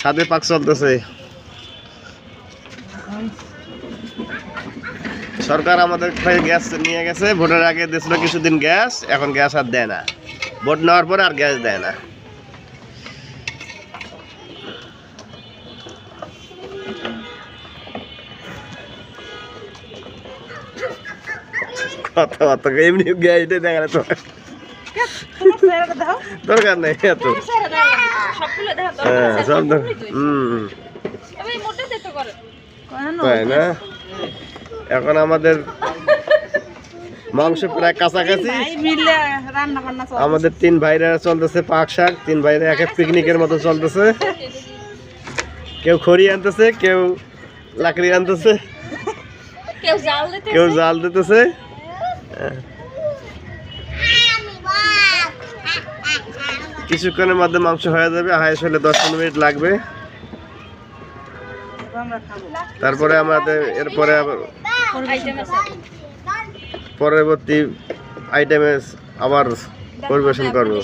ছাদে পাক চলতেছে। সরকার আমাদের গ্যাস নিয়ে গেছে, ভোটের আগে দিয়েছিল কিছুদিন গ্যাস, এখন গ্যাস আর দেয় না। ভোট নেওয়ার পরে আর গ্যাস দেয় না। কথাবার্তা এমনি গ্যাস দিয়ে দেখা তো দরকার নেই এত। তাই না? এখন আমাদের মাংস প্রায় কাছাকাছি। আমাদের 3 ভাইরা চলতেছে পাক শাক, 3 ভাইরা এক পিকনিকের মতো চলতেছে। কেউ খড়ি আনতেছে, কেউ লাকড়ি আনতেছে, কেউ জাল দিতেছে। কিছুক্ষণের মধ্যে মাংস হয়ে যাবে, হাইস হলে 10-15 মিনিট লাগবে। তারপরে আমাদের এরপরে আবার পরবর্তী আইটেমে আবার পরিবেশন করবো।